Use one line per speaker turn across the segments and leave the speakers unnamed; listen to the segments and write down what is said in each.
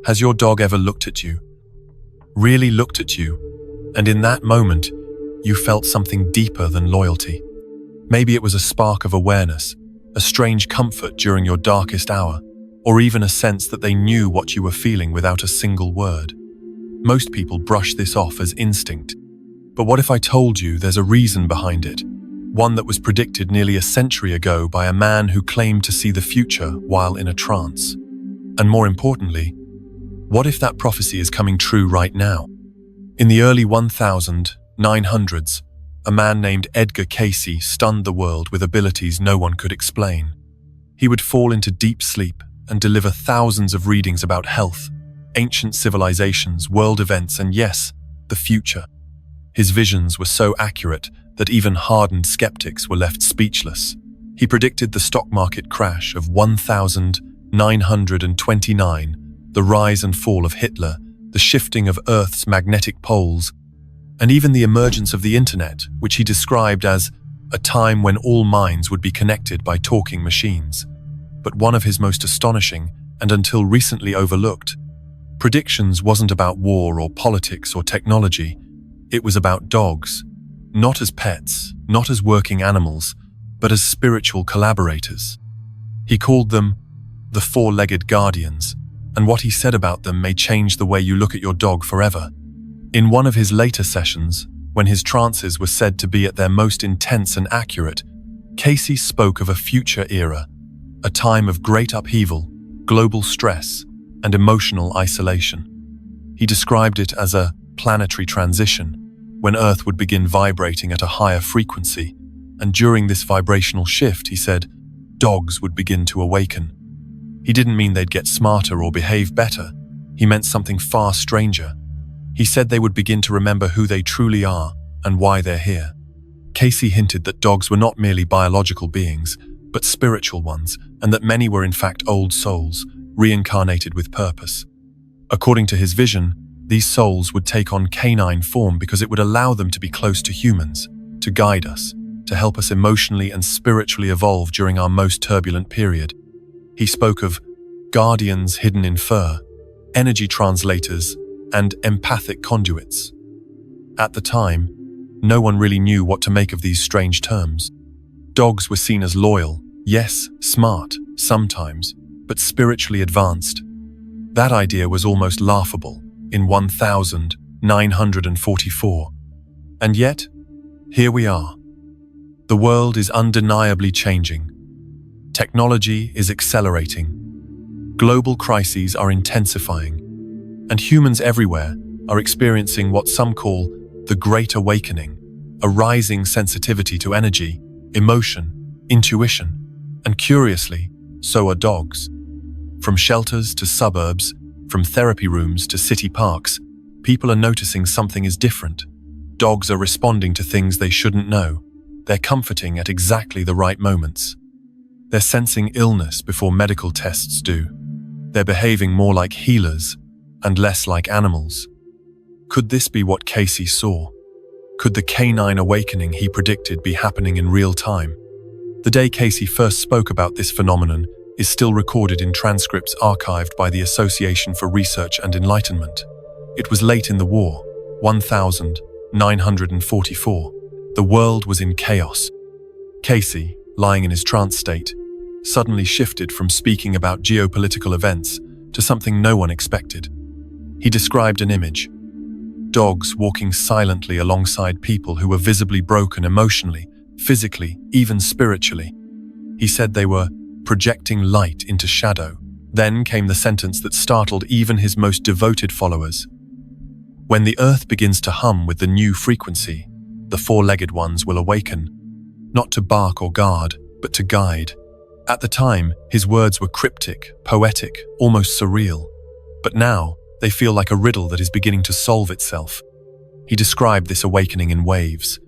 Has your dog ever looked at you? Really looked at you, and in that moment, you felt something deeper than loyalty. Maybe it was a spark of awareness, a strange comfort during your darkest hour, or even a sense that they knew what you were feeling without a single word. Most people brush this off as instinct. But what if I told you there's a reason behind it? One that was predicted nearly a century ago by a man who claimed to see the future while in a trance. And more importantly, what if that prophecy is coming true right now? In the early 1900s, a man named Edgar Cayce stunned the world with abilities no one could explain. He would fall into deep sleep and deliver thousands of readings about health, ancient civilizations, world events, and yes, the future. His visions were so accurate that even hardened skeptics were left speechless. He predicted the stock market crash of 1929, the rise and fall of Hitler, the shifting of Earth's magnetic poles, and even the emergence of the internet, which he described as a time when all minds would be connected by talking machines. But one of his most astonishing, and until recently overlooked, predictions wasn't about war or politics or technology. It was about dogs, not as pets, not as working animals, but as spiritual collaborators. He called them the four-legged guardians, and what he said about them may change the way you look at your dog forever. In one of his later sessions, when his trances were said to be at their most intense and accurate, Cayce spoke of a future era, a time of great upheaval, global stress, and emotional isolation. He described it as a planetary transition, when Earth would begin vibrating at a higher frequency, and during this vibrational shift, he said, dogs would begin to awaken. He didn't mean they'd get smarter or behave better. He meant something far stranger. He said they would begin to remember who they truly are and why they're here. Cayce hinted that dogs were not merely biological beings, but spiritual ones, and that many were in fact old souls, reincarnated with purpose. According to his vision, these souls would take on canine form because it would allow them to be close to humans, to guide us, to help us emotionally and spiritually evolve during our most turbulent period. He spoke of guardians hidden in fur, energy translators, and empathic conduits. At the time, no one really knew what to make of these strange terms. Dogs were seen as loyal, yes, smart, sometimes, but spiritually advanced. That idea was almost laughable in 1944. And yet, here we are. The world is undeniably changing. Technology is accelerating. Global crises are intensifying. And humans everywhere are experiencing what some call the Great Awakening, a rising sensitivity to energy, emotion, intuition, and curiously, so are dogs. From shelters to suburbs, from therapy rooms to city parks, people are noticing something is different. Dogs are responding to things they shouldn't know. They're comforting at exactly the right moments. They're sensing illness before medical tests do. They're behaving more like healers and less like animals. Could this be what Cayce saw? Could the canine awakening he predicted be happening in real time? The day Cayce first spoke about this phenomenon is still recorded in transcripts archived by the Association for Research and Enlightenment. It was late in the war, 1944. The world was in chaos. Cayce, lying in his trance state, suddenly shifted from speaking about geopolitical events to something no one expected. He described an image: dogs walking silently alongside people who were visibly broken emotionally, physically, even spiritually. He said they were projecting light into shadow. Then came the sentence that startled even his most devoted followers. When the earth begins to hum with the new frequency, the four-legged ones will awaken, not to bark or guard, but to guide. At the time, his words were cryptic, poetic, almost surreal. But now, they feel like a riddle that is beginning to solve itself. He described this awakening in waves.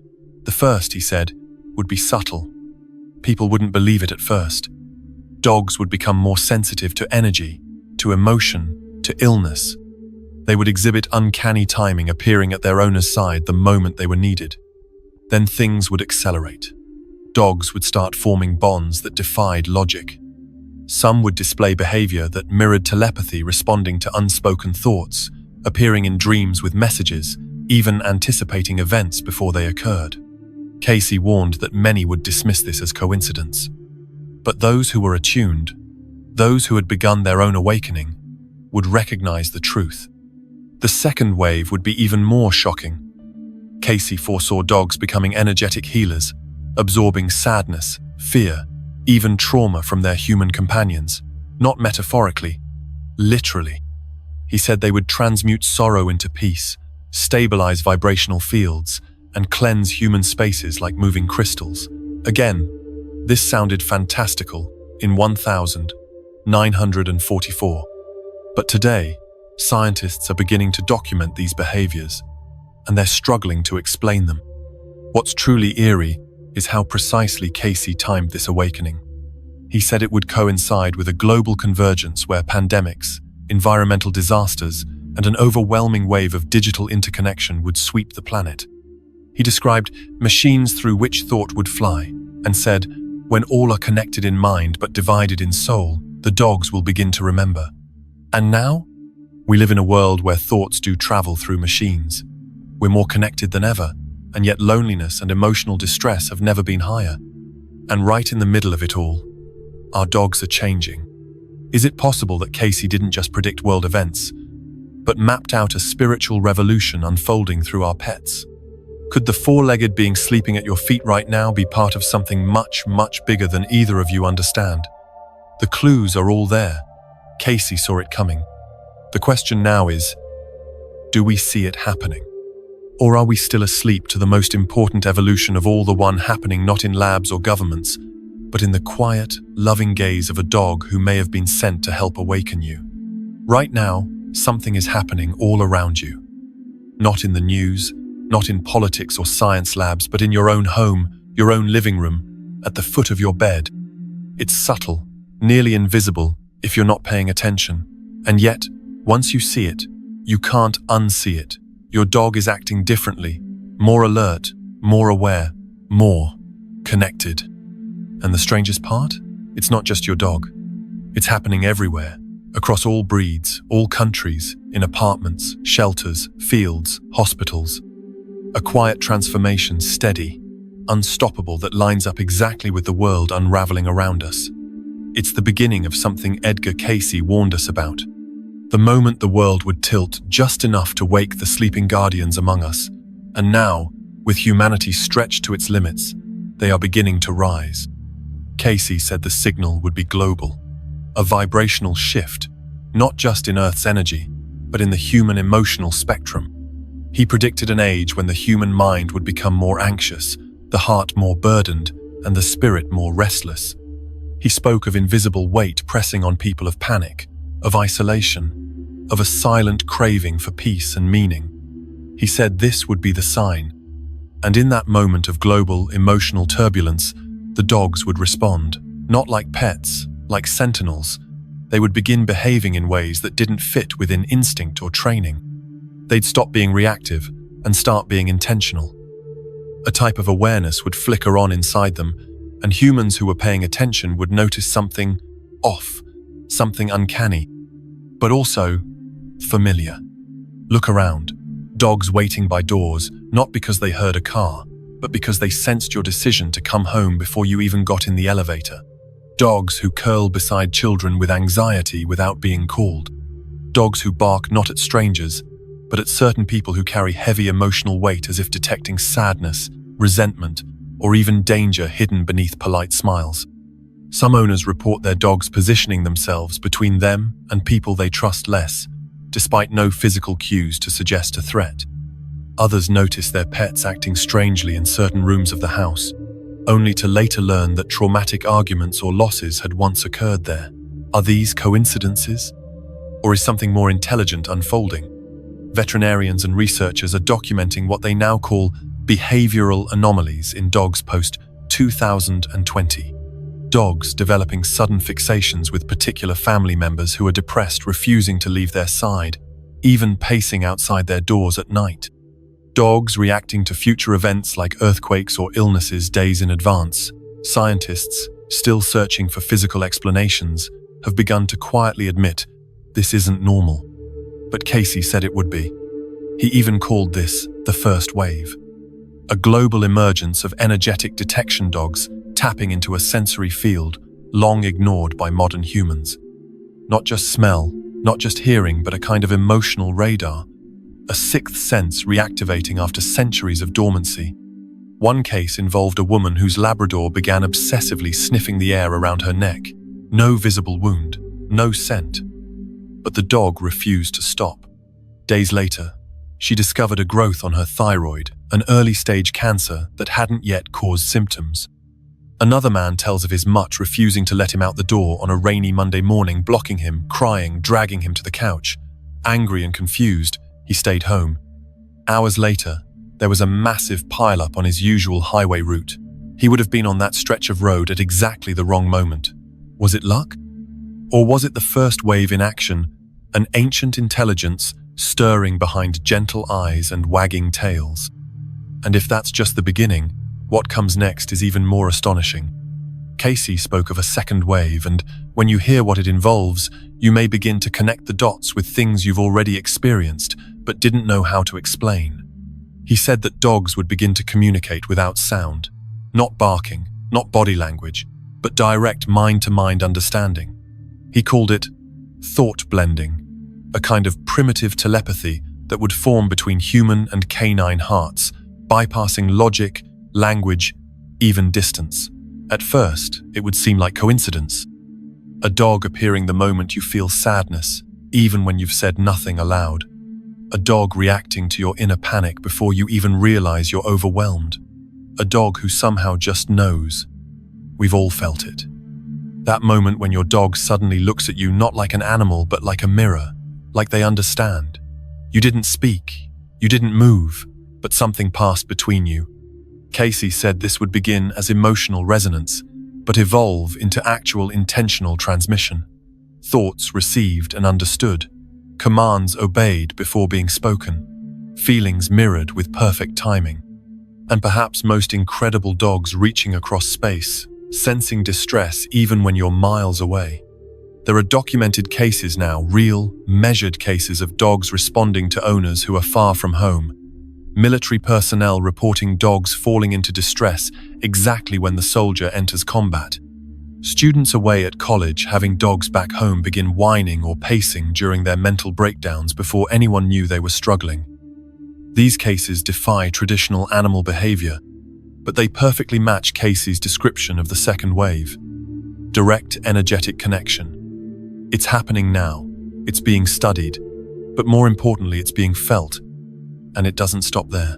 The first, he said, would be subtle. People wouldn't believe it at first. Dogs would become more sensitive to energy, to emotion, to illness. They would exhibit uncanny timing, appearing at their owner's side the moment they were needed. Then things would accelerate. Dogs would start forming bonds that defied logic. Some would display behavior that mirrored telepathy, responding to unspoken thoughts, appearing in dreams with messages, even anticipating events before they occurred. Cayce warned that many would dismiss this as coincidence. But those who were attuned, those who had begun their own awakening, would recognize the truth. The second wave would be even more shocking. Cayce foresaw dogs becoming energetic healers, absorbing sadness, fear, even trauma from their human companions, not metaphorically, literally. He said they would transmute sorrow into peace, stabilize vibrational fields, and cleanse human spaces like moving crystals. Again, this sounded fantastical in 1944. But today, scientists are beginning to document these behaviors, and they're struggling to explain them. What's truly eerie is how precisely Cayce timed this awakening. He said it would coincide with a global convergence where pandemics, environmental disasters, and an overwhelming wave of digital interconnection would sweep the planet. He described machines through which thought would fly, and said, when all are connected in mind but divided in soul, the dogs will begin to remember. And now, we live in a world where thoughts do travel through machines. We're more connected than ever, and yet loneliness and emotional distress have never been higher. And right in the middle of it all, our dogs are changing. Is it possible that Cayce didn't just predict world events, but mapped out a spiritual revolution unfolding through our pets? Could the four-legged being sleeping at your feet right now be part of something much, much bigger than either of you understand? The clues are all there. Cayce saw it coming. The question now is, do we see it happening? Or are we still asleep to the most important evolution of all, the one happening not in labs or governments, but in the quiet, loving gaze of a dog who may have been sent to help awaken you? Right now, something is happening all around you. Not in the news, not in politics or science labs, but in your own home, your own living room, at the foot of your bed. It's subtle, nearly invisible if you're not paying attention. And yet, once you see it, you can't unsee it. Your dog is acting differently, more alert, more aware, more connected. And the strangest part? It's not just your dog. It's happening everywhere, across all breeds, all countries, in apartments, shelters, fields, hospitals. A quiet transformation, steady, unstoppable, that lines up exactly with the world unraveling around us. It's the beginning of something Edgar Cayce warned us about. The moment the world would tilt just enough to wake the sleeping guardians among us. And now, with humanity stretched to its limits, they are beginning to rise. Cayce said the signal would be global. A vibrational shift, not just in Earth's energy, but in the human emotional spectrum. He predicted an age when the human mind would become more anxious, the heart more burdened, and the spirit more restless. He spoke of invisible weight pressing on people, of panic, of isolation, of a silent craving for peace and meaning. He said this would be the sign. And in that moment of global emotional turbulence, the dogs would respond, not like pets, like sentinels. They would begin behaving in ways that didn't fit within instinct or training. They'd stop being reactive and start being intentional. A type of awareness would flicker on inside them, and humans who were paying attention would notice something off, something uncanny, but also familiar. Look around. Dogs waiting by doors, not because they heard a car, but because they sensed your decision to come home before you even got in the elevator. Dogs who curl beside children with anxiety without being called. Dogs who bark not at strangers, but at certain people who carry heavy emotional weight, as if detecting sadness, resentment, or even danger hidden beneath polite smiles. Some owners report their dogs positioning themselves between them and people they trust less, despite no physical cues to suggest a threat. Others notice their pets acting strangely in certain rooms of the house, only to later learn that traumatic arguments or losses had once occurred there. Are these coincidences? Or is something more intelligent unfolding? Veterinarians and researchers are documenting what they now call behavioral anomalies in dogs post-2020. Dogs developing sudden fixations with particular family members who are depressed, refusing to leave their side, even pacing outside their doors at night. Dogs reacting to future events like earthquakes or illnesses days in advance. Scientists, still searching for physical explanations, have begun to quietly admit this isn't normal. But Cayce said it would be. He even called this the first wave. A global emergence of energetic detection dogs tapping into a sensory field long ignored by modern humans. Not just smell, not just hearing, but a kind of emotional radar. A sixth sense reactivating after centuries of dormancy. One case involved a woman whose Labrador began obsessively sniffing the air around her neck. No visible wound, no scent. But the dog refused to stop. Days later, she discovered a growth on her thyroid, an early-stage cancer that hadn't yet caused symptoms. Another man tells of his mutt refusing to let him out the door on a rainy Monday morning, blocking him, crying, dragging him to the couch. Angry and confused, he stayed home. Hours later, there was a massive pile-up on his usual highway route. He would have been on that stretch of road at exactly the wrong moment. Was it luck? Or was it the first wave in action, an ancient intelligence stirring behind gentle eyes and wagging tails? And if that's just the beginning, what comes next is even more astonishing. Cayce spoke of a second wave, and when you hear what it involves, you may begin to connect the dots with things you've already experienced but didn't know how to explain. He said that dogs would begin to communicate without sound, not barking, not body language, but direct mind-to-mind understanding. He called it thought blending, a kind of primitive telepathy that would form between human and canine hearts, bypassing logic, language, even distance. At first, it would seem like coincidence. A dog appearing the moment you feel sadness, even when you've said nothing aloud. A dog reacting to your inner panic before you even realize you're overwhelmed. A dog who somehow just knows. We've all felt it. That moment when your dog suddenly looks at you not like an animal but like a mirror, like they understand. You didn't speak, you didn't move, but something passed between you. Cayce said this would begin as emotional resonance, but evolve into actual intentional transmission. Thoughts received and understood, commands obeyed before being spoken, feelings mirrored with perfect timing. And perhaps most incredible, dogs reaching across space, sensing distress even when you're miles away. There are documented cases now, real, measured cases of dogs responding to owners who are far from home. Military personnel reporting dogs falling into distress exactly when the soldier enters combat. Students away at college having dogs back home begin whining or pacing during their mental breakdowns before anyone knew they were struggling. These cases defy traditional animal behavior, but they perfectly match Cayce's description of the second wave. Direct energetic connection. It's happening now. It's being studied, but more importantly, it's being felt. And it doesn't stop there.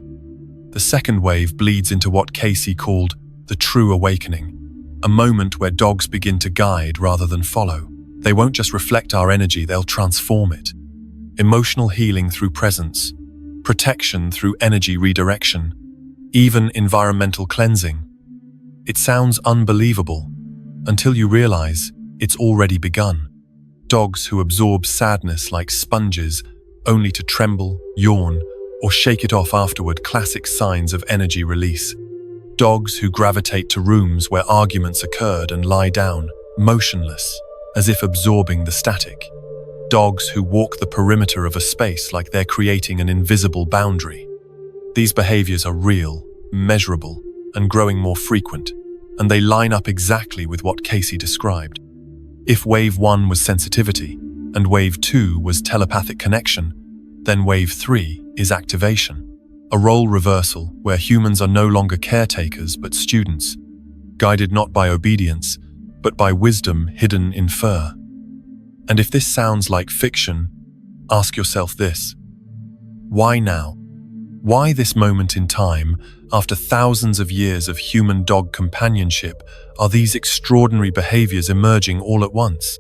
The second wave bleeds into what Cayce called the true awakening, a moment where dogs begin to guide rather than follow. They won't just reflect our energy, they'll transform it. Emotional healing through presence, protection through energy redirection, even environmental cleansing. It sounds unbelievable until you realize it's already begun. Dogs who absorb sadness like sponges, only to tremble, yawn, or shake it off afterward, classic signs of energy release. Dogs who gravitate to rooms where arguments occurred and lie down, motionless, as if absorbing the static. Dogs who walk the perimeter of a space like they're creating an invisible boundary. These behaviors are real, measurable, and growing more frequent, and they line up exactly with what Cayce described. If wave 1 was sensitivity, and wave 2 was telepathic connection, then wave 3 is activation, a role reversal where humans are no longer caretakers but students, guided not by obedience, but by wisdom hidden in fur. And if this sounds like fiction, ask yourself this: why now? Why this moment in time, after thousands of years of human-dog companionship, are these extraordinary behaviors emerging all at once?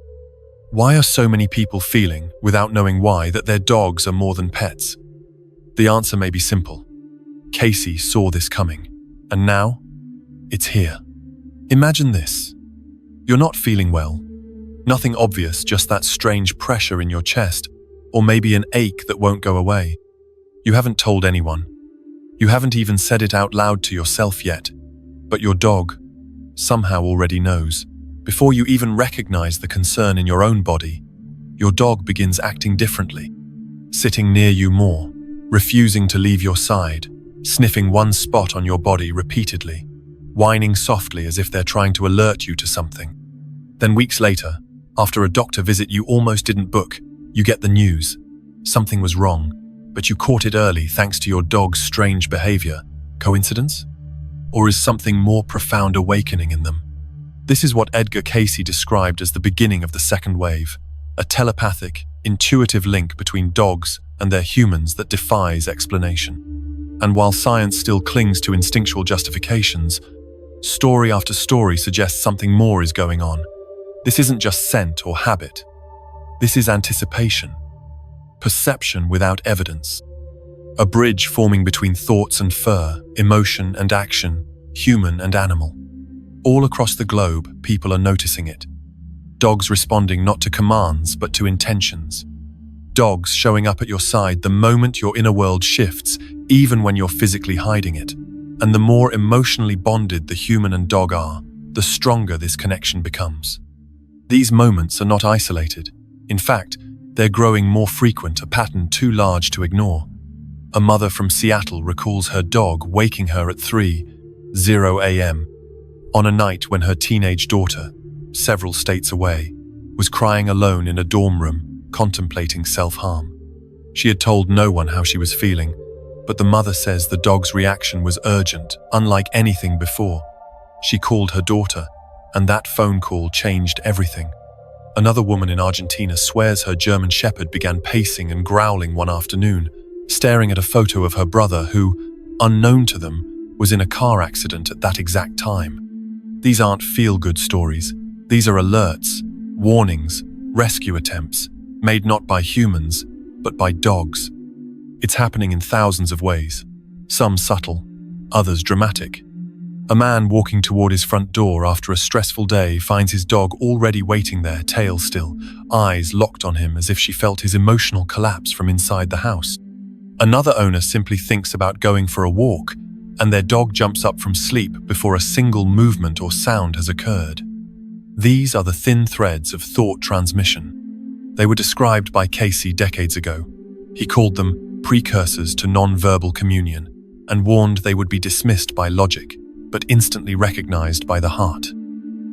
Why are so many people feeling, without knowing why, that their dogs are more than pets? The answer may be simple. Cayce saw this coming, and now, it's here. Imagine this. You're not feeling well. Nothing obvious, just that strange pressure in your chest, or maybe an ache that won't go away. You haven't told anyone. You haven't even said it out loud to yourself yet, but your dog somehow already knows. Before you even recognize the concern in your own body, your dog begins acting differently, sitting near you more, refusing to leave your side, sniffing one spot on your body repeatedly, whining softly as if they're trying to alert you to something. Then weeks later, after a doctor visit you almost didn't book, you get the news. Something was wrong, but you caught it early thanks to your dog's strange behavior. Coincidence? Or is something more profound awakening in them? This is what Edgar Cayce described as the beginning of the second wave, a telepathic, intuitive link between dogs and their humans that defies explanation. And while science still clings to instinctual justifications, story after story suggests something more is going on. This isn't just scent or habit. This is anticipation, perception without evidence, a bridge forming between thoughts and fur, emotion and action, human and animal. All across the globe, people are noticing it. Dogs responding not to commands, but to intentions. Dogs showing up at your side the moment your inner world shifts, even when you're physically hiding it. And the more emotionally bonded the human and dog are, the stronger this connection becomes. These moments are not isolated. In fact, they're growing more frequent, a pattern too large to ignore. A mother from Seattle recalls her dog waking her at 3:00 a.m. on a night when her teenage daughter, several states away, was crying alone in a dorm room, contemplating self-harm. She had told no one how she was feeling, but the mother says the dog's reaction was urgent, unlike anything before. She called her daughter, and that phone call changed everything. Another woman in Argentina swears her German Shepherd began pacing and growling one afternoon, staring at a photo of her brother who, unknown to them, was in a car accident at that exact time. These aren't feel-good stories. These are alerts, warnings, rescue attempts, made not by humans, but by dogs. It's happening in thousands of ways, some subtle, others dramatic. A man walking toward his front door after a stressful day finds his dog already waiting there, tail still, eyes locked on him as if she felt his emotional collapse from inside the house. Another owner simply thinks about going for a walk, and their dog jumps up from sleep before a single movement or sound has occurred. These are the thin threads of thought transmission. They were described by Cayce decades ago. He called them precursors to non-verbal communion and warned they would be dismissed by logic, but instantly recognized by the heart.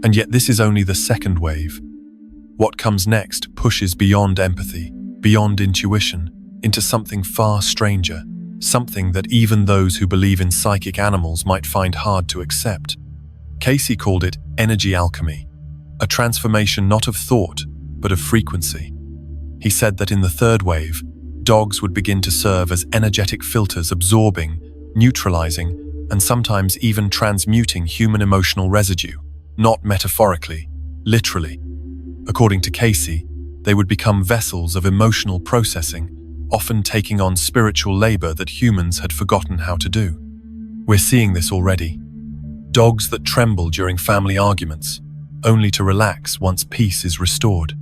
And yet this is only the second wave. What comes next pushes beyond empathy, beyond intuition, into something far stranger, something that even those who believe in psychic animals might find hard to accept. Cayce called it energy alchemy, a transformation not of thought, but of frequency. He said that in the third wave, dogs would begin to serve as energetic filters, absorbing, neutralizing, and sometimes even transmuting human emotional residue, not metaphorically, literally. According to Cayce, they would become vessels of emotional processing, often taking on spiritual labor that humans had forgotten how to do. We're seeing this already. Dogs that tremble during family arguments, only to relax once peace is restored.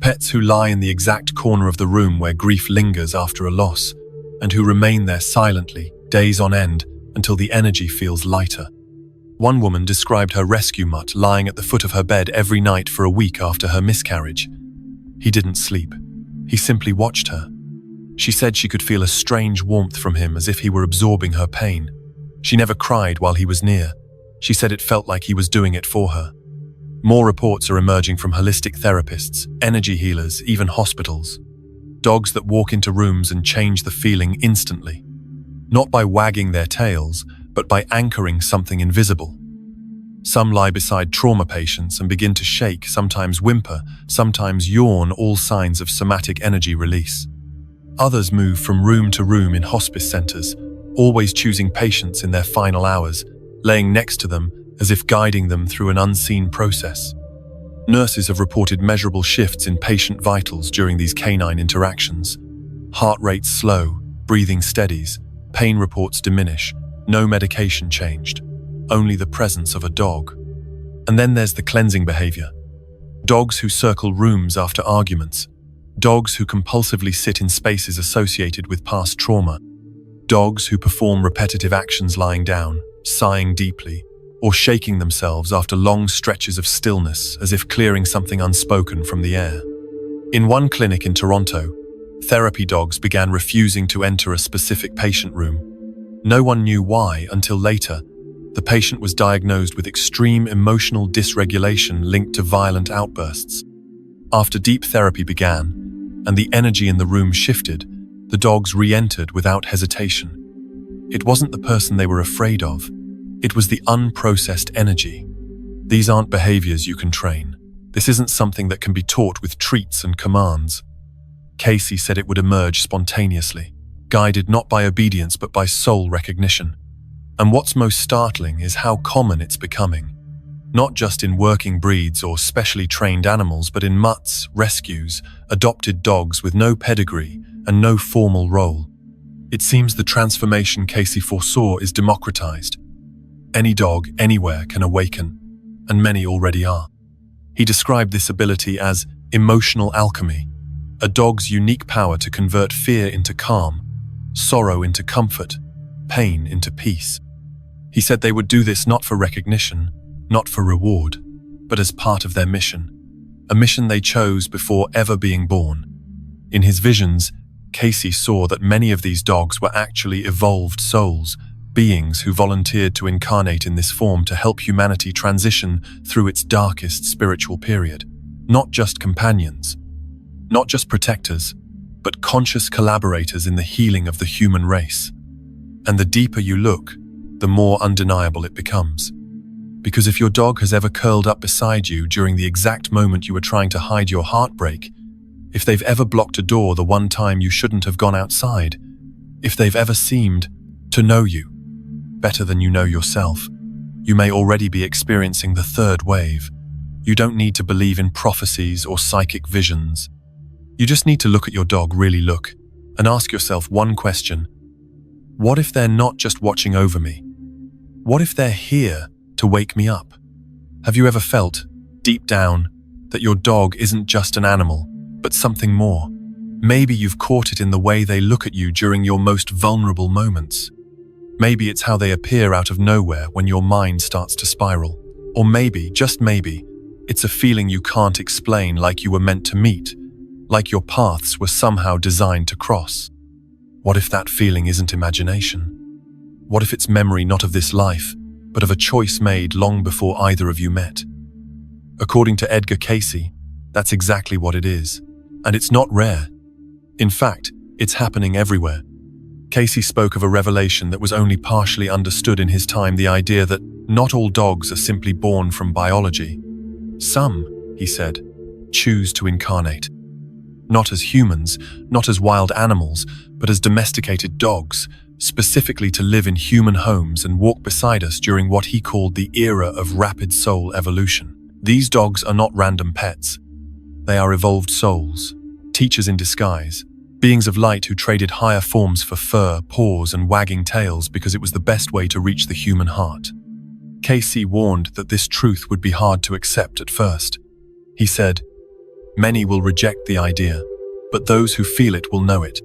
Pets who lie in the exact corner of the room where grief lingers after a loss, and who remain there silently, days on end, until the energy feels lighter. One woman described her rescue mutt lying at the foot of her bed every night for a week after her miscarriage. He didn't sleep. He simply watched her. She said she could feel a strange warmth from him as if he were absorbing her pain. She never cried while he was near. She said it felt like he was doing it for her. More reports are emerging from holistic therapists, energy healers, even hospitals. Dogs that walk into rooms and change the feeling instantly. Not by wagging their tails, but by anchoring something invisible. Some lie beside trauma patients and begin to shake, sometimes whimper, sometimes yawn, all signs of somatic energy release. Others move from room to room in hospice centers, always choosing patients in their final hours, laying next to them as if guiding them through an unseen process. Nurses have reported measurable shifts in patient vitals during these canine interactions. Heart rates slow, breathing steadies, pain reports diminish, no medication changed, only the presence of a dog. And then there's the cleansing behavior. Dogs who circle rooms after arguments. Dogs who compulsively sit in spaces associated with past trauma. Dogs who perform repetitive actions lying down, sighing deeply, or shaking themselves after long stretches of stillness as if clearing something unspoken from the air. In one clinic in Toronto, therapy dogs began refusing to enter a specific patient room. No one knew why until later. The patient was diagnosed with extreme emotional dysregulation linked to violent outbursts. After deep therapy began, and the energy in the room shifted, the dogs re-entered without hesitation. It wasn't the person they were afraid of. It was the unprocessed energy. These aren't behaviors you can train. This isn't something that can be taught with treats and commands. Cayce said it would emerge spontaneously, guided not by obedience but by soul recognition. And what's most startling is how common it's becoming. Not just in working breeds or specially trained animals, but in mutts, rescues, adopted dogs with no pedigree and no formal role. It seems the transformation Cayce foresaw is democratized. Any dog, anywhere, can awaken, and many already are. He described this ability as emotional alchemy, a dog's unique power to convert fear into calm, sorrow into comfort, pain into peace. He said they would do this not for recognition, not for reward, but as part of their mission, a mission they chose before ever being born. In his visions, Cayce saw that many of these dogs were actually evolved souls, beings who volunteered to incarnate in this form to help humanity transition through its darkest spiritual period. Not just companions, not just protectors, but conscious collaborators in the healing of the human race. And the deeper you look, the more undeniable it becomes. Because if your dog has ever curled up beside you during the exact moment you were trying to hide your heartbreak, if they've ever blocked a door the one time you shouldn't have gone outside, if they've ever seemed to know you better than you know yourself, you may already be experiencing the third wave. You don't need to believe in prophecies or psychic visions. You just need to look at your dog, really look, and ask yourself one question. What if they're not just watching over me? What if they're here to wake me up? Have you ever felt, deep down, that your dog isn't just an animal, but something more? Maybe you've caught it in the way they look at you during your most vulnerable moments. Maybe it's how they appear out of nowhere when your mind starts to spiral. Or maybe, just maybe, it's a feeling you can't explain, like you were meant to meet, like your paths were somehow designed to cross. What if that feeling isn't imagination? What if it's memory not of this life, but of a choice made long before either of you met? According to Edgar Cayce, that's exactly what it is. And it's not rare. In fact, it's happening everywhere. Cayce spoke of a revelation that was only partially understood in his time, the idea that not all dogs are simply born from biology. Some, he said, choose to incarnate. Not as humans, not as wild animals, but as domesticated dogs, specifically to live in human homes and walk beside us during what he called the era of rapid soul evolution. These dogs are not random pets. They are evolved souls, teachers in disguise, beings of light who traded higher forms for fur, paws, and wagging tails because it was the best way to reach the human heart. Cayce warned that this truth would be hard to accept at first. He said, "Many will reject the idea, but those who feel it will know it.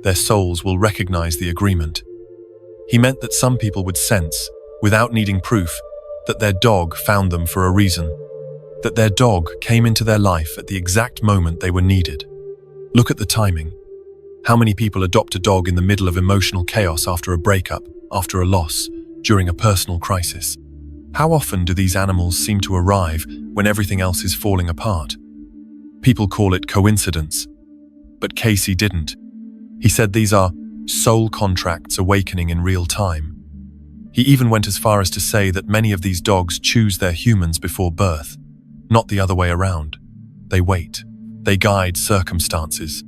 Their souls will recognize the agreement." He meant that some people would sense, without needing proof, that their dog found them for a reason, that their dog came into their life at the exact moment they were needed. Look at the timing. How many people adopt a dog in the middle of emotional chaos after a breakup, after a loss, during a personal crisis? How often do these animals seem to arrive when everything else is falling apart? People call it coincidence, but Cayce didn't. He said these are soul contracts awakening in real time. He even went as far as to say that many of these dogs choose their humans before birth, not the other way around. They wait. They guide circumstances.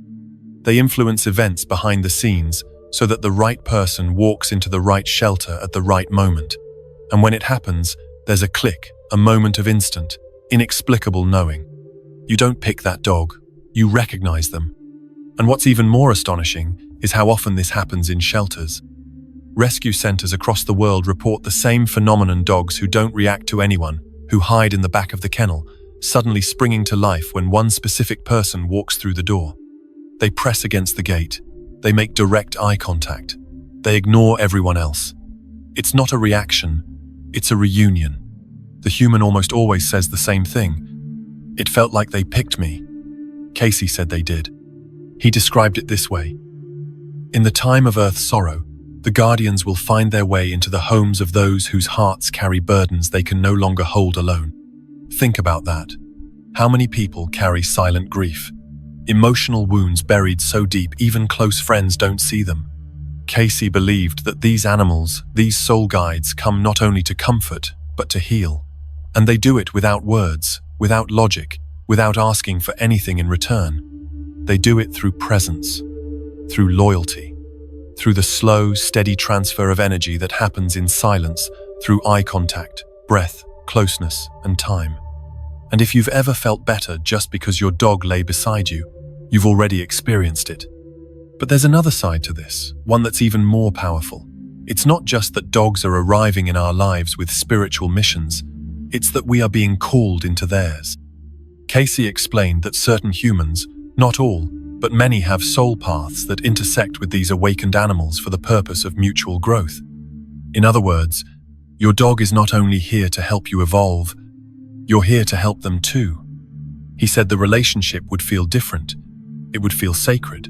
They influence events behind the scenes so that the right person walks into the right shelter at the right moment. And when it happens, there's a click, a moment of instant, inexplicable knowing. You don't pick that dog, you recognize them. And what's even more astonishing is how often this happens in shelters. Rescue centers across the world report the same phenomenon: dogs who don't react to anyone, who hide in the back of the kennel, suddenly springing to life when one specific person walks through the door. They press against the gate. They make direct eye contact. They ignore everyone else. It's not a reaction. It's a reunion. The human almost always says the same thing. It felt like they picked me. Cayce said they did. He described it this way. In the time of Earth's sorrow, the guardians will find their way into the homes of those whose hearts carry burdens they can no longer hold alone. Think about that. How many people carry silent grief? Emotional wounds buried so deep even close friends don't see them. Cayce believed that these animals, these soul guides, come not only to comfort, but to heal. And they do it without words, without logic, without asking for anything in return. They do it through presence, through loyalty, through the slow, steady transfer of energy that happens in silence, through eye contact, breath, closeness, and time. And if you've ever felt better just because your dog lay beside you, you've already experienced it. But there's another side to this, one that's even more powerful. It's not just that dogs are arriving in our lives with spiritual missions, it's that we are being called into theirs. Cayce explained that certain humans, not all, but many have soul paths that intersect with these awakened animals for the purpose of mutual growth. In other words, your dog is not only here to help you evolve, you're here to help them too. He said the relationship would feel different. It would feel sacred.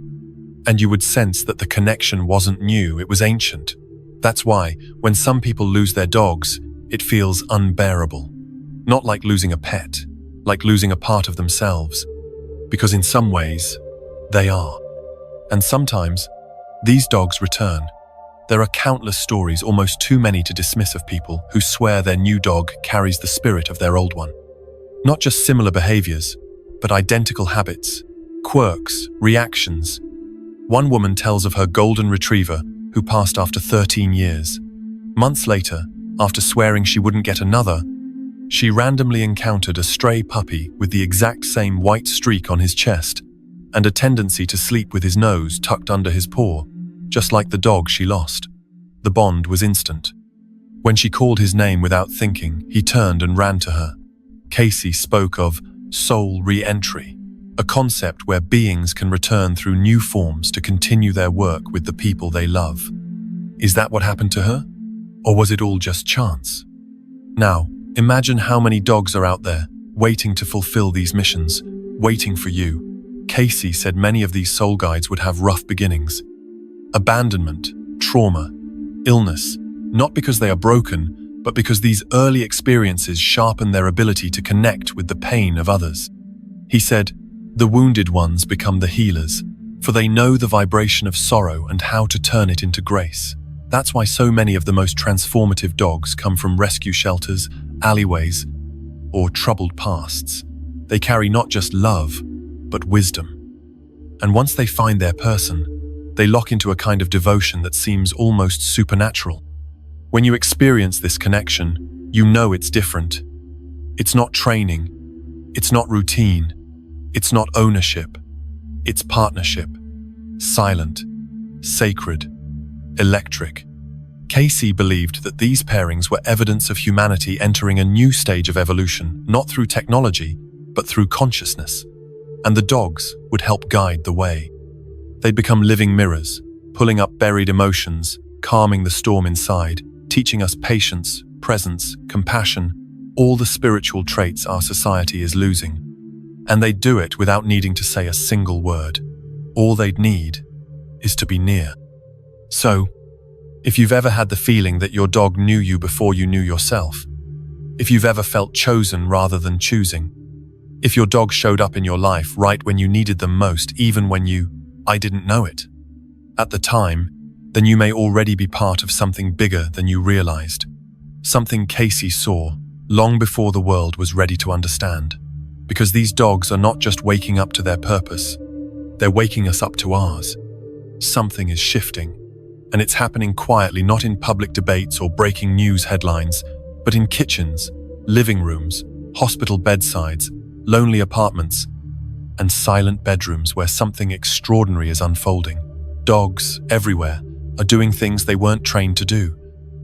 And you would sense that the connection wasn't new, it was ancient. That's why, when some people lose their dogs, it feels unbearable. Not like losing a pet, like losing a part of themselves. Because in some ways, they are. And sometimes, these dogs return. There are countless stories, almost too many to dismiss, of people who swear their new dog carries the spirit of their old one. Not just similar behaviors, but identical habits, quirks, reactions. One woman tells of her golden retriever who passed after 13 years. Months later, after swearing she wouldn't get another, she randomly encountered a stray puppy with the exact same white streak on his chest and a tendency to sleep with his nose tucked under his paw, just like the dog she lost. The bond was instant. When she called his name without thinking, he turned and ran to her. Cayce spoke of soul re-entry, a concept where beings can return through new forms to continue their work with the people they love. Is that what happened to her? Or was it all just chance? Now, imagine how many dogs are out there, waiting to fulfill these missions, waiting for you. Cayce said many of these soul guides would have rough beginnings. Abandonment, trauma, illness, not because they are broken, but because these early experiences sharpen their ability to connect with the pain of others. He said, the wounded ones become the healers, for they know the vibration of sorrow and how to turn it into grace. That's why so many of the most transformative dogs come from rescue shelters, alleyways, or troubled pasts. They carry not just love, but wisdom. And once they find their person, they lock into a kind of devotion that seems almost supernatural. When you experience this connection, you know it's different. It's not training. It's not routine. It's not ownership. It's partnership. Silent, sacred, electric. Cayce believed that these pairings were evidence of humanity entering a new stage of evolution, not through technology, but through consciousness. And the dogs would help guide the way. They'd become living mirrors, pulling up buried emotions, calming the storm inside, teaching us patience, presence, compassion, all the spiritual traits our society is losing. And they'd do it without needing to say a single word. All they'd need is to be near. So, if you've ever had the feeling that your dog knew you before you knew yourself, if you've ever felt chosen rather than choosing, if your dog showed up in your life right when you needed them most, even when I didn't know it at the time, then you may already be part of something bigger than you realized. Something Cayce saw long before the world was ready to understand. Because these dogs are not just waking up to their purpose, they're waking us up to ours. Something is shifting, and it's happening quietly, not in public debates or breaking news headlines, but in kitchens, living rooms, hospital bedsides, lonely apartments, and silent bedrooms where something extraordinary is unfolding. Dogs, everywhere, are doing things they weren't trained to do.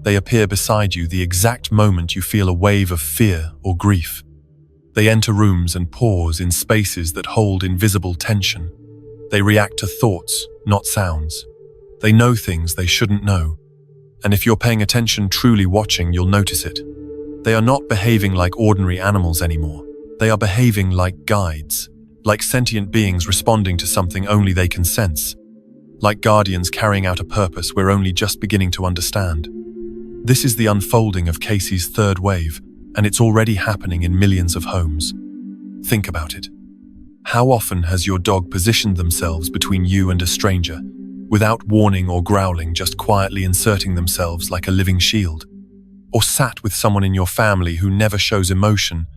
They appear beside you the exact moment you feel a wave of fear or grief. They enter rooms and pause in spaces that hold invisible tension. They react to thoughts, not sounds. They know things they shouldn't know. And if you're paying attention, truly watching, you'll notice it. They are not behaving like ordinary animals anymore. They are behaving like guides, like sentient beings responding to something only they can sense, like guardians carrying out a purpose we're only just beginning to understand. This is the unfolding of Cayce's third wave, and it's already happening in millions of homes. Think about it. How often has your dog positioned themselves between you and a stranger, without warning or growling, just quietly inserting themselves like a living shield? Or sat with someone in your family who never shows emotion,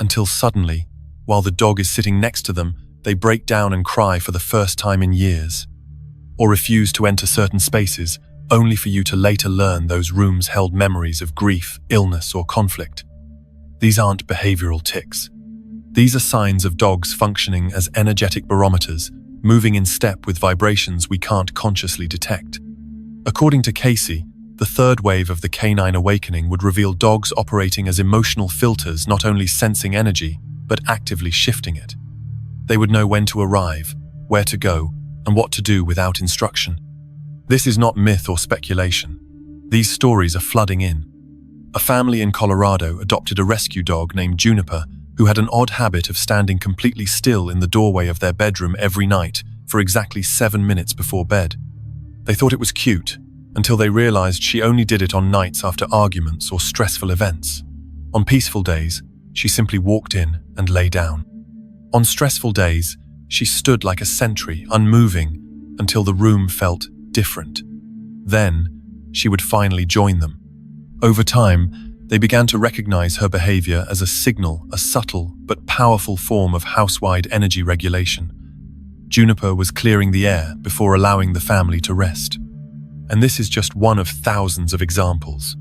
until suddenly, while the dog is sitting next to them, they break down and cry for the first time in years. Or refuse to enter certain spaces, only for you to later learn those rooms held memories of grief, illness, or conflict. These aren't behavioral tics. These are signs of dogs functioning as energetic barometers, moving in step with vibrations we can't consciously detect. According to Cayce, the third wave of the canine awakening would reveal dogs operating as emotional filters, not only sensing energy, but actively shifting it. They would know when to arrive, where to go, and what to do without instruction. This is not myth or speculation. These stories are flooding in. A family in Colorado adopted a rescue dog named Juniper, who had an odd habit of standing completely still in the doorway of their bedroom every night for exactly 7 minutes before bed. They thought it was cute, until they realized she only did it on nights after arguments or stressful events. On peaceful days, she simply walked in and lay down. On stressful days, she stood like a sentry, unmoving, until the room felt different. Then, she would finally join them. Over time, they began to recognize her behavior as a signal, a subtle but powerful form of house-wide energy regulation. Juniper was clearing the air before allowing the family to rest. And this is just one of thousands of examples.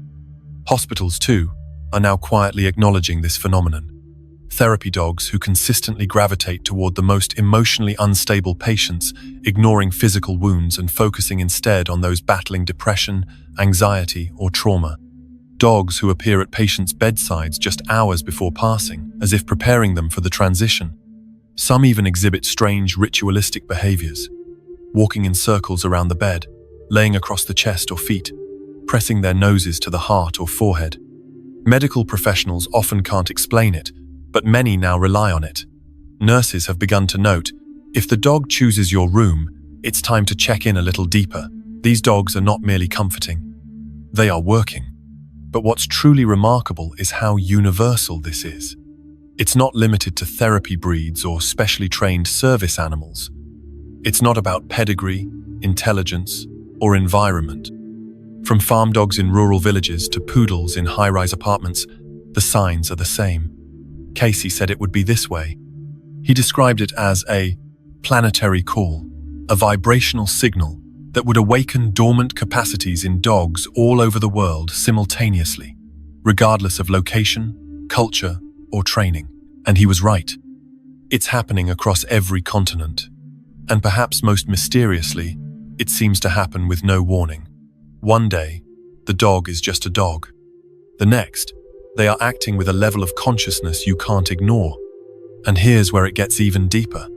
Hospitals, too, are now quietly acknowledging this phenomenon. Therapy dogs who consistently gravitate toward the most emotionally unstable patients, ignoring physical wounds and focusing instead on those battling depression, anxiety, or trauma. Dogs who appear at patients' bedsides just hours before passing, as if preparing them for the transition. Some even exhibit strange ritualistic behaviors, walking in circles around the bed, laying across the chest or feet, pressing their noses to the heart or forehead. Medical professionals often can't explain it, but many now rely on it. Nurses have begun to note, if the dog chooses your room, it's time to check in a little deeper. These dogs are not merely comforting. They are working. But what's truly remarkable is how universal this is. It's not limited to therapy breeds or specially trained service animals. It's not about pedigree, intelligence, or environment. From farm dogs in rural villages to poodles in high-rise apartments, the signs are the same. Cayce said it would be this way. He described it as a planetary call, a vibrational signal that would awaken dormant capacities in dogs all over the world simultaneously, regardless of location, culture, or training. And he was right. It's happening across every continent. And perhaps most mysteriously, it seems to happen with no warning. One day, the dog is just a dog. The next, they are acting with a level of consciousness you can't ignore. And here's where it gets even deeper.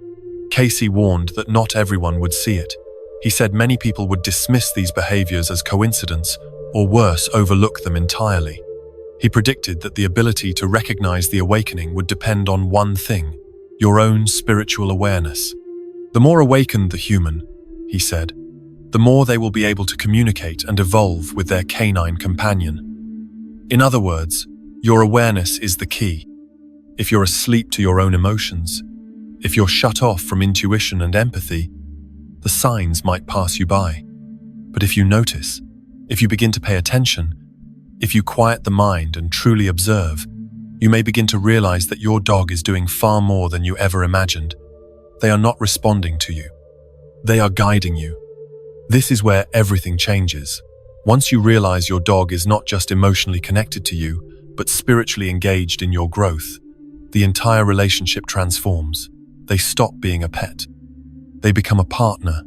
Cayce warned that not everyone would see it. He said many people would dismiss these behaviors as coincidence, or worse, overlook them entirely. He predicted that the ability to recognize the awakening would depend on one thing: your own spiritual awareness. The more awakened the human, he said, the more they will be able to communicate and evolve with their canine companion. In other words, your awareness is the key. If you're asleep to your own emotions, if you're shut off from intuition and empathy, the signs might pass you by. But if you notice, if you begin to pay attention, if you quiet the mind and truly observe, you may begin to realize that your dog is doing far more than you ever imagined. They are not responding to you. They are guiding you. This is where everything changes. Once you realize your dog is not just emotionally connected to you, but spiritually engaged in your growth, the entire relationship transforms. They stop being a pet. They become a partner.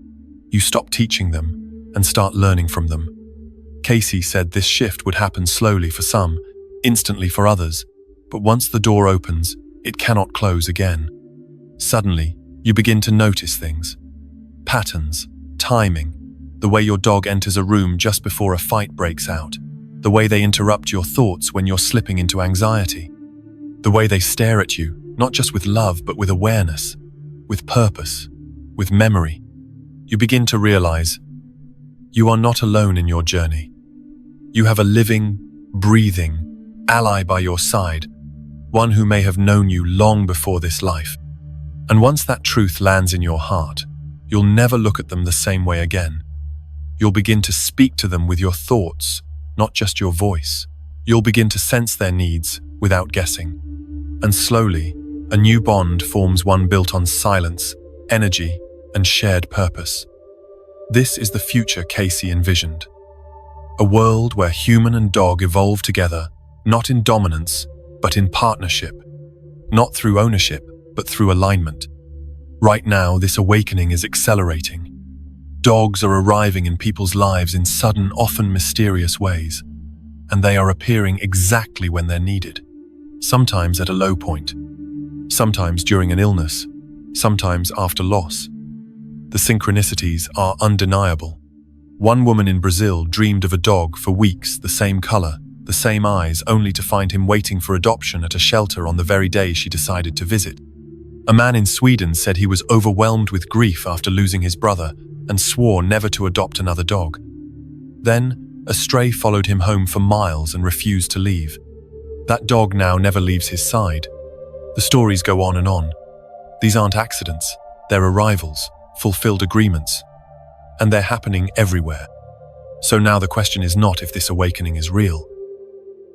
You stop teaching them and start learning from them. Cayce said this shift would happen slowly for some, instantly for others, but once the door opens, it cannot close again. Suddenly, you begin to notice things. Patterns, timing, The way your dog enters a room just before a fight breaks out. The way they interrupt your thoughts when you're slipping into anxiety. The way they stare at you, not just with love, but with awareness, with purpose, with memory. You begin to realize you are not alone in your journey. You have a living, breathing ally by your side, one who may have known you long before this life. And once that truth lands in your heart, you'll never look at them the same way again. You'll begin to speak to them with your thoughts, not just your voice. You'll begin to sense their needs without guessing. And slowly, a new bond forms, one built on silence, energy, and shared purpose. This is the future Cayce envisioned. A world where human and dog evolve together, not in dominance, but in partnership. Not through ownership, but through alignment. Right now, this awakening is accelerating. Dogs are arriving in people's lives in sudden, often mysterious ways, and they are appearing exactly when they're needed. Sometimes at a low point, sometimes during an illness, sometimes after loss. The synchronicities are undeniable. One woman in Brazil dreamed of a dog for weeks, the same color, the same eyes, only to find him waiting for adoption at a shelter on the very day she decided to visit. A man in Sweden said he was overwhelmed with grief after losing his brother and swore never to adopt another dog. Then, a stray followed him home for miles and refused to leave. That dog now never leaves his side. The stories go on and on. These aren't accidents, they're arrivals, fulfilled agreements, and they're happening everywhere. So now the question is not if this awakening is real.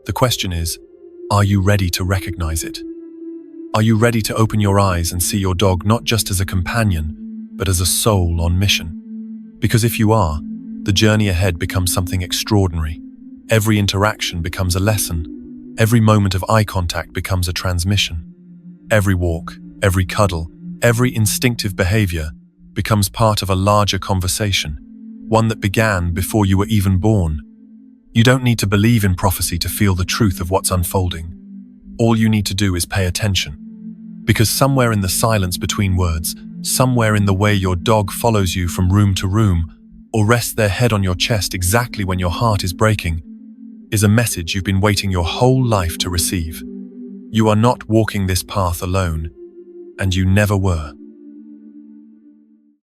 The question is, are you ready to recognize it? Are you ready to open your eyes and see your dog not just as a companion, but as a soul on mission? Because if you are, the journey ahead becomes something extraordinary. Every interaction becomes a lesson. Every moment of eye contact becomes a transmission. Every walk, every cuddle, every instinctive behavior becomes part of a larger conversation, one that began before you were even born. You don't need to believe in prophecy to feel the truth of what's unfolding. All you need to do is pay attention. Because somewhere in the silence between words, somewhere in the way your dog follows you from room to room, or rests their head on your chest exactly when your heart is breaking, is a message you've been waiting your whole life to receive. You are not walking this path alone, and you never were.